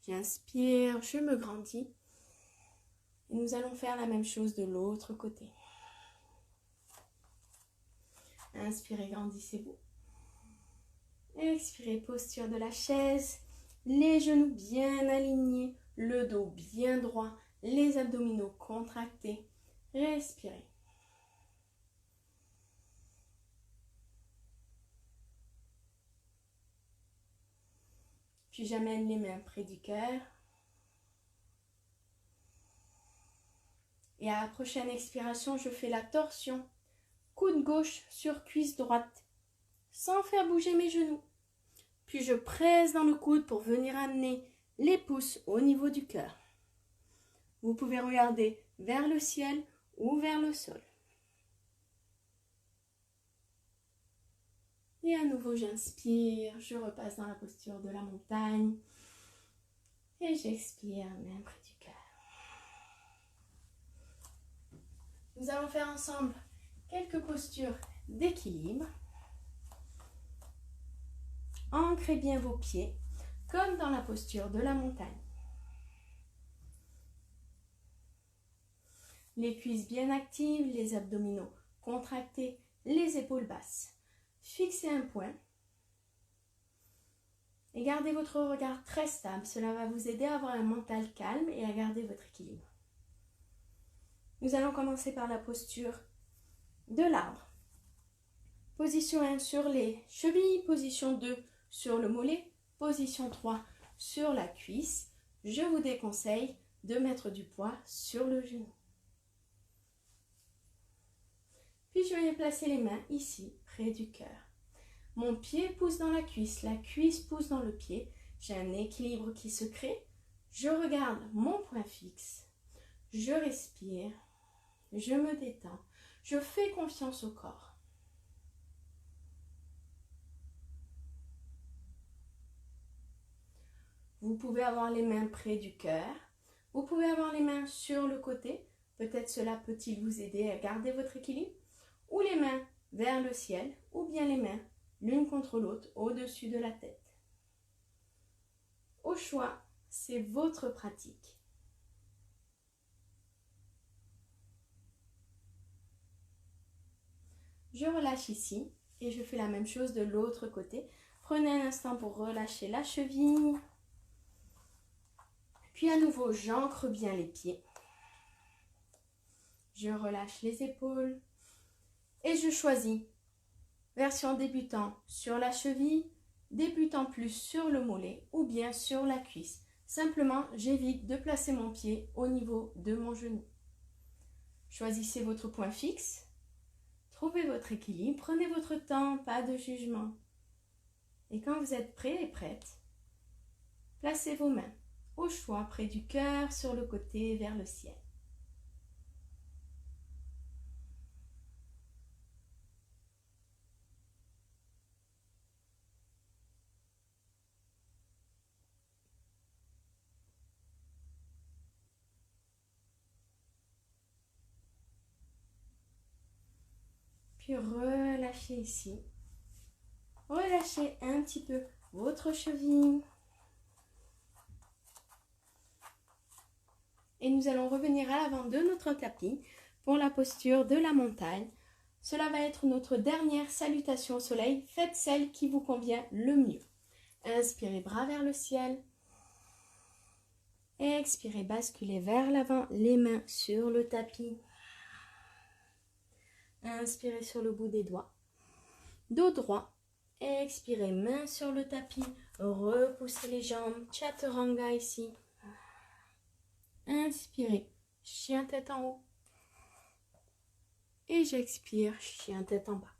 [SPEAKER 2] J'inspire, je me grandis. Et nous allons faire la même chose de l'autre côté. Inspirez, grandissez-vous. Expirez, posture de la chaise. Les genoux bien alignés, le dos bien droit, les abdominaux contractés. Respirez. Puis j'amène les mains près du cœur. Et à la prochaine expiration, je fais la torsion. Coude gauche sur cuisse droite, sans faire bouger mes genoux. Puis je presse dans le coude pour venir amener les pouces au niveau du cœur. Vous pouvez regarder vers le ciel ou vers le sol. Et à nouveau, j'inspire, je repasse dans la posture de la montagne. Et j'expire, main près du cœur. Nous allons faire ensemble quelques postures d'équilibre. Ancrez bien vos pieds, comme dans la posture de la montagne. Les cuisses bien actives, les abdominaux contractés, les épaules basses. Fixez un point et gardez votre regard très stable. Cela va vous aider à avoir un mental calme et à garder votre équilibre. Nous allons commencer par la posture de l'arbre. Position 1 sur les chevilles, position 2 sur le mollet, position 3 sur la cuisse. Je vous déconseille de mettre du poids sur le genou. Puis je vais placer les mains ici, près du cœur. Mon pied pousse dans la cuisse pousse dans le pied. J'ai un équilibre qui se crée. Je regarde mon point fixe. Je respire. Je me détends. Je fais confiance au corps. Vous pouvez avoir les mains près du cœur. Vous pouvez avoir les mains sur le côté. Peut-être cela peut-il vous aider à garder votre équilibre. Ou les mains vers le ciel. Ou bien les mains l'une contre l'autre au-dessus de la tête. Au choix, c'est votre pratique. Je relâche ici et je fais la même chose de l'autre côté. Prenez un instant pour relâcher la cheville. Puis à nouveau, j'ancre bien les pieds. Je relâche les épaules. Et je choisis version débutant sur la cheville, débutant plus sur le mollet ou bien sur la cuisse. Simplement, j'évite de placer mon pied au niveau de mon genou. Choisissez votre point fixe. Trouvez votre équilibre. Prenez votre temps, pas de jugement. Et quand vous êtes prêt et prête, placez vos mains au choix près du cœur, sur le côté, vers le ciel. Puis relâchez ici. Relâchez un petit peu votre cheville. et nous allons revenir à l'avant de notre tapis pour la posture de la montagne. Cela va être notre dernière salutation au soleil. Faites celle qui vous convient le mieux. Inspirez, bras vers le ciel. Expirez, basculez vers l'avant, les mains sur le tapis. Inspirez sur le bout des doigts. Dos droit. Expirez, main sur le tapis. Repoussez les jambes. Chaturanga ici. Inspirez, chien tête en haut. Et j'expire, chien tête en bas.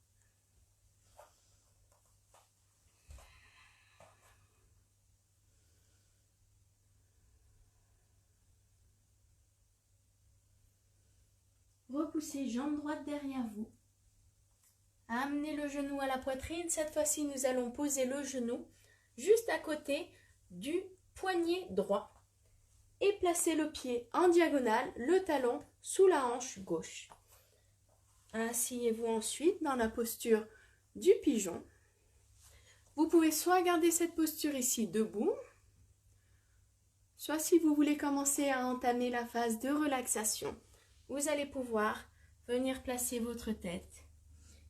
[SPEAKER 2] Repoussez jambe droite derrière vous. Amenez le genou à la poitrine. Cette fois-ci, nous allons poser le genou juste à côté du poignet droit. Et placez le pied en diagonale, le talon sous la hanche gauche. Asseyez-vous ensuite dans la posture du pigeon. Vous pouvez soit garder cette posture ici debout, soit si vous voulez commencer à entamer la phase de relaxation, vous allez pouvoir venir placer votre tête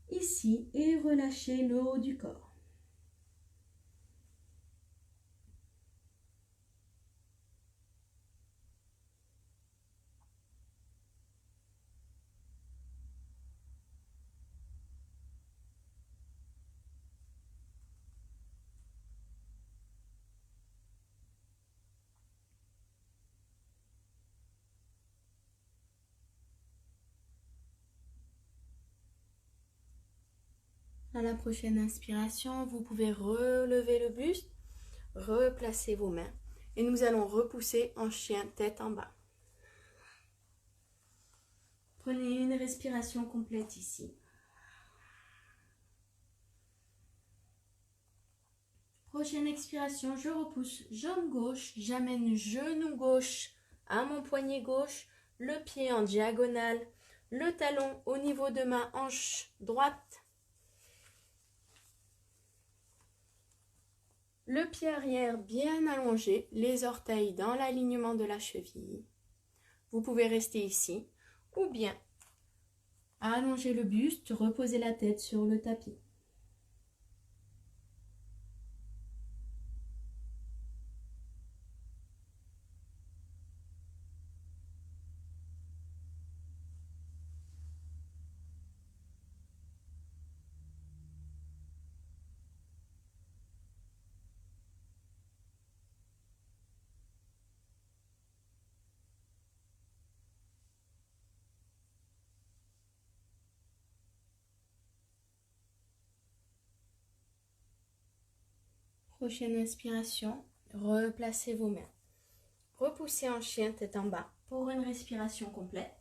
[SPEAKER 2] ici et relâcher le haut du corps. À la prochaine inspiration, vous pouvez relever le buste, replacer vos mains et nous allons repousser en chien tête en bas. Prenez une respiration complète ici. Prochaine expiration, je repousse jambe gauche, j'amène genou gauche à mon poignet gauche, le pied en diagonale, le talon au niveau de ma hanche droite. Le pied arrière bien allongé, les orteils dans l'alignement de la cheville. Vous pouvez rester ici ou bien allonger le buste, reposer la tête sur le tapis. Prochaine inspiration, replacez vos mains. Repoussez en chien tête en bas pour une respiration complète.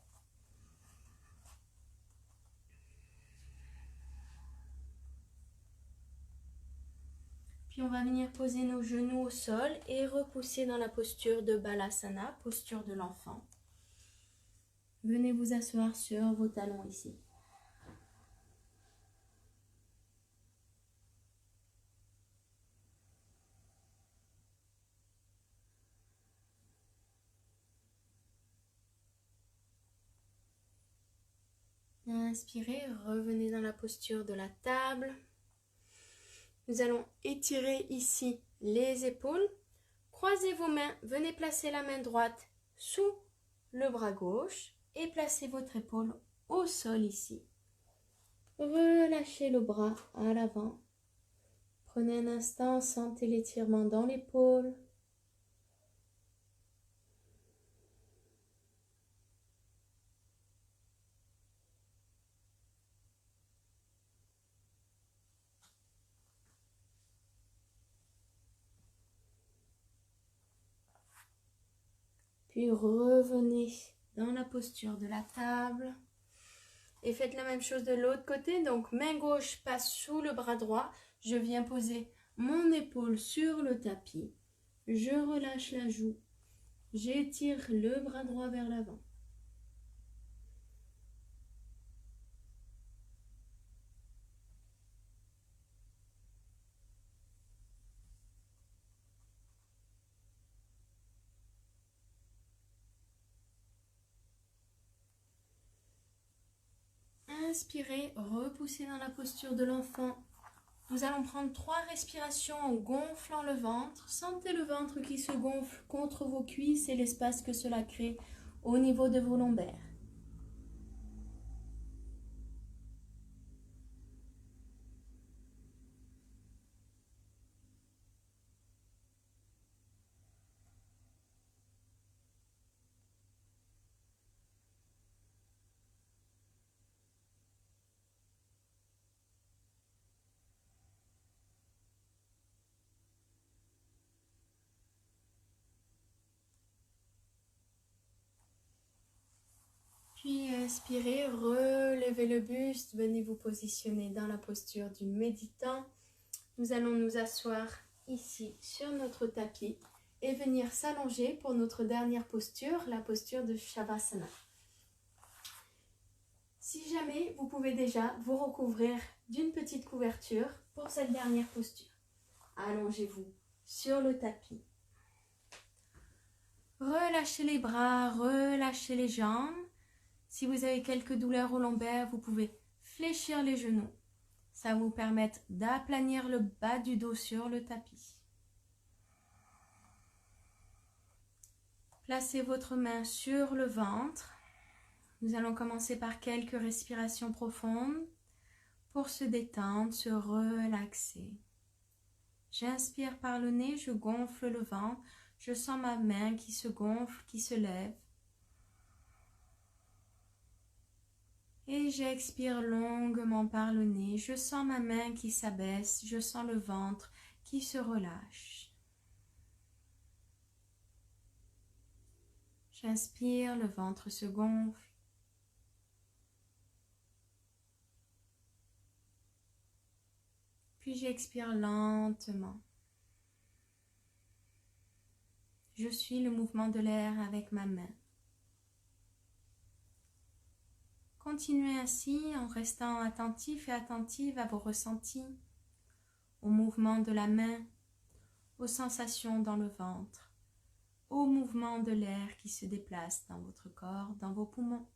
[SPEAKER 2] Puis on va venir poser nos genoux au sol et repousser dans la posture de Balasana, posture de l'enfant. Venez vous asseoir sur vos talons ici. Inspirez, revenez dans la posture de la table. Nous allons étirer ici les épaules. Croisez vos mains, venez placer la main droite sous le bras gauche et placez votre épaule au sol ici. Relâchez le bras à l'avant. Prenez un instant, sentez l'étirement dans l'épaule. Puis revenez dans la posture de la table. Et faites la même chose de l'autre côté. Donc main gauche passe sous le bras droit. Je viens poser mon épaule sur le tapis. Je relâche la joue. J'étire le bras droit vers l'avant. inspirez, repoussez dans la posture de l'enfant. Nous allons prendre 3 respirations en gonflant le ventre. Sentez le ventre qui se gonfle contre vos cuisses et l'espace que cela crée au niveau de vos lombaires. Puis expirez, relevez le buste, venez vous positionner dans la posture du méditant. Nous allons nous asseoir ici sur notre tapis et venir s'allonger pour notre dernière posture, la posture de Shavasana. Si jamais vous pouvez déjà vous recouvrir d'une petite couverture pour cette dernière posture. Allongez-vous sur le tapis. Relâchez les bras, relâchez les jambes. Si vous avez quelques douleurs au lombaire, vous pouvez fléchir les genoux. Ça va vous permettre d'aplanir le bas du dos sur le tapis. Placez votre main sur le ventre. Nous allons commencer par quelques respirations profondes pour se détendre, se relaxer. J'inspire par le nez, je gonfle le ventre. Je sens ma main qui se gonfle, qui se lève. Et j'expire longuement par le nez. Je sens ma main qui s'abaisse. Je sens le ventre qui se relâche. J'inspire, le ventre se gonfle. Puis j'expire lentement. Je suis le mouvement de l'air avec ma main. Continuez ainsi en restant attentif et attentive à vos ressentis, au mouvement de la main, aux sensations dans le ventre, au mouvement de l'air qui se déplace dans votre corps, dans vos poumons.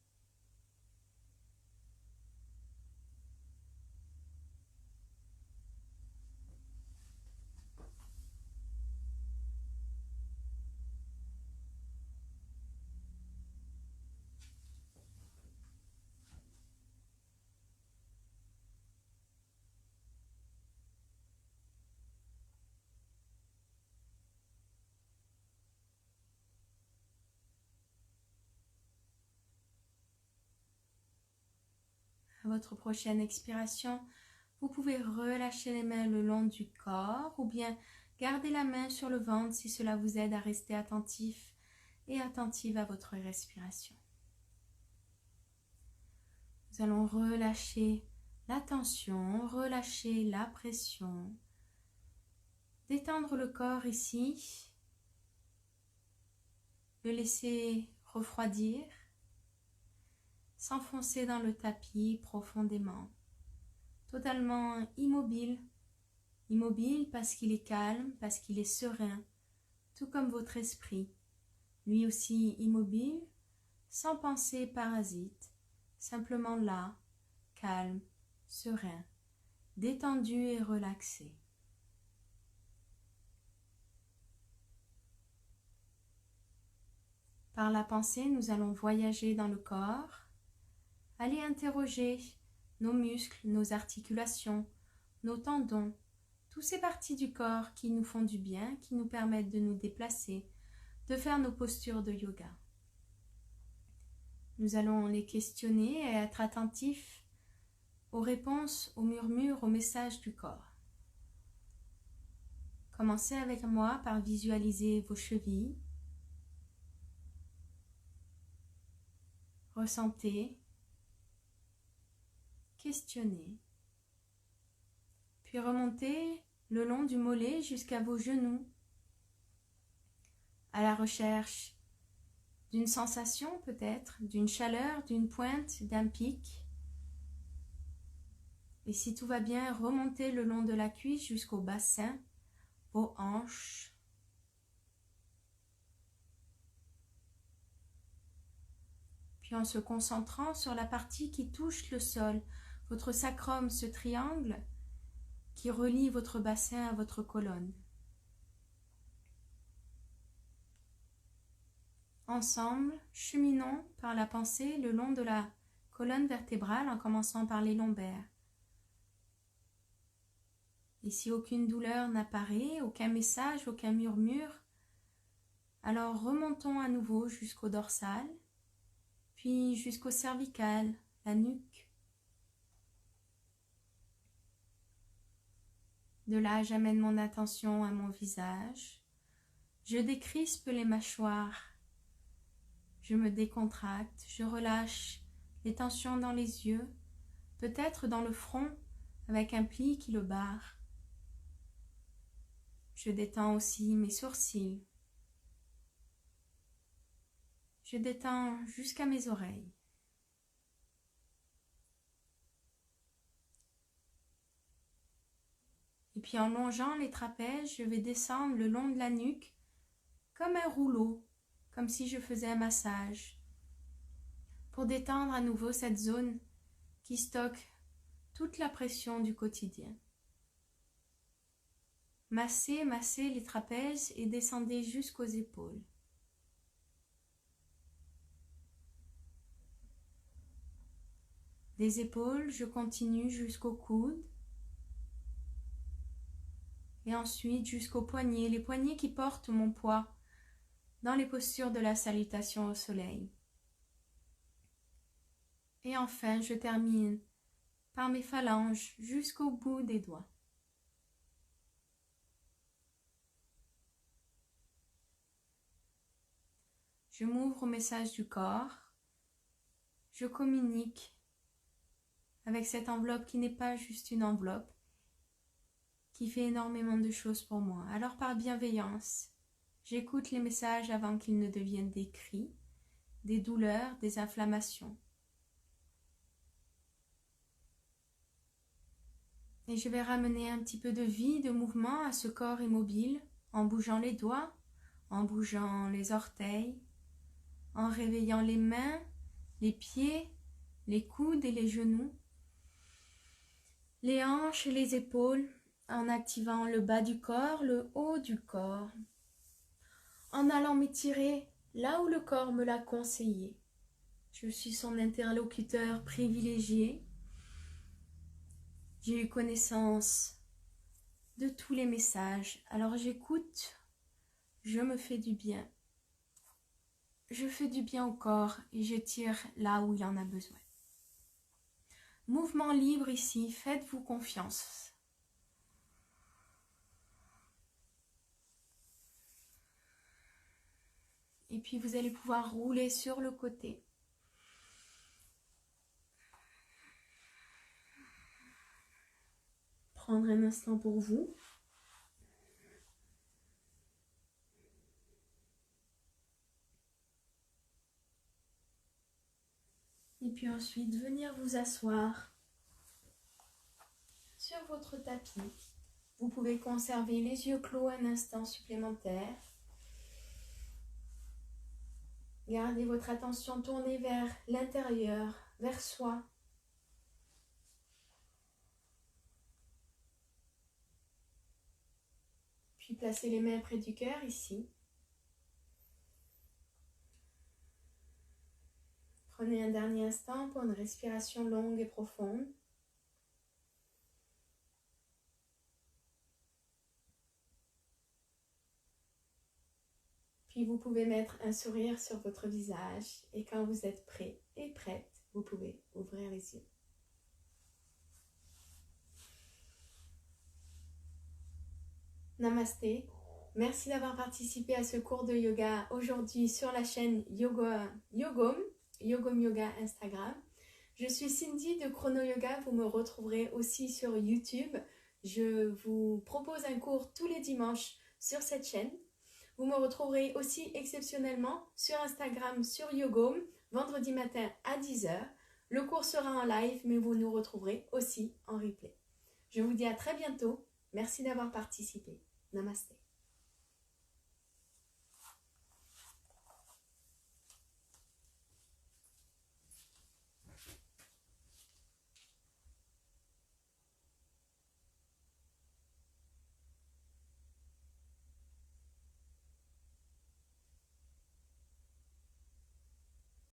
[SPEAKER 2] À votre prochaine expiration, vous pouvez relâcher les mains le long du corps ou bien garder la main sur le ventre si cela vous aide à rester attentif et attentive à votre respiration. Nous allons relâcher la tension, relâcher la pression, détendre le corps ici, le laisser refroidir, s'enfoncer dans le tapis profondément, totalement immobile. Immobile parce qu'il est calme, parce qu'il est serein, tout comme votre esprit, lui aussi immobile, sans pensée parasite, simplement là, calme, serein, détendu et relaxé. Par la pensée, nous allons voyager dans le corps, aller interroger nos muscles, nos articulations, nos tendons, toutes ces parties du corps qui nous font du bien, qui nous permettent de nous déplacer, de faire nos postures de yoga. Nous allons les questionner et être attentifs aux réponses, aux murmures, aux messages du corps. Commencez avec moi par visualiser vos chevilles. Ressentez, questionnez, puis remontez le long du mollet jusqu'à vos genoux, à la recherche d'une sensation peut-être, d'une chaleur, d'une pointe, d'un pic. Et si tout va bien, remontez le long de la cuisse jusqu'au bassin, vos hanches. Puis en se concentrant sur la partie qui touche le sol, votre sacrum, ce triangle qui relie votre bassin à votre colonne. Ensemble, cheminons par la pensée le long de la colonne vertébrale en commençant par les lombaires. Et si aucune douleur n'apparaît, aucun message, aucun murmure, alors remontons à nouveau jusqu'au dorsal, puis jusqu'au cervical, la nuque. De là, j'amène mon attention à mon visage. Je décrispe les mâchoires. Je me décontracte, je relâche les tensions dans les yeux, peut-être dans le front avec un pli qui le barre. Je détends aussi mes sourcils. Je détends jusqu'à mes oreilles. Et puis en longeant les trapèzes, je vais descendre le long de la nuque comme un rouleau, comme si je faisais un massage, pour détendre à nouveau cette zone qui stocke toute la pression du quotidien. Massez les trapèzes et descendez jusqu'aux épaules. Des épaules, je continue jusqu'aux coudes et ensuite jusqu'aux poignets, les poignets qui portent mon poids dans les postures de la salutation au soleil. Et enfin, je termine par mes phalanges jusqu'au bout des doigts. Je m'ouvre au message du corps, je communique avec cette enveloppe qui n'est pas juste une enveloppe, qui fait énormément de choses pour moi. Alors par bienveillance, j'écoute les messages avant qu'ils ne deviennent des cris, des douleurs, des inflammations. Et je vais ramener un petit peu de vie, de mouvement à ce corps immobile, en bougeant les doigts, en bougeant les orteils, en réveillant les mains, les pieds, les coudes et les genoux, les hanches et les épaules, en activant le bas du corps, le haut du corps, en allant m'étirer là où le corps me l'a conseillé. Je suis son interlocuteur privilégié. J'ai eu connaissance de tous les messages, alors j'écoute, je me fais du bien. Je fais du bien au corps et je tire là où il en a besoin. Mouvement libre ici, faites-vous confiance. Et puis vous allez pouvoir rouler sur le côté. Prendre un instant pour vous. Et puis ensuite, venir vous asseoir sur votre tapis. Vous pouvez conserver les yeux clos un instant supplémentaire. Gardez votre attention tournée vers l'intérieur, vers soi. Puis placez les mains près du cœur ici. Prenez un dernier instant pour une respiration longue et profonde. Puis vous pouvez mettre un sourire sur votre visage et quand vous êtes prêt et prête, vous pouvez ouvrir les yeux. Namasté. Merci d'avoir participé à ce cours de yoga aujourd'hui sur la chaîne Yogom Yoga Instagram. Je suis Cindy de Chrono Yoga, vous me retrouverez aussi sur YouTube. Je vous propose un cours tous les dimanches sur cette chaîne. Vous me retrouverez aussi exceptionnellement sur Instagram sur Yogom, vendredi matin à 10h. Le cours sera en live, mais vous nous retrouverez aussi en replay. Je vous dis à très bientôt. Merci d'avoir participé. Namasté.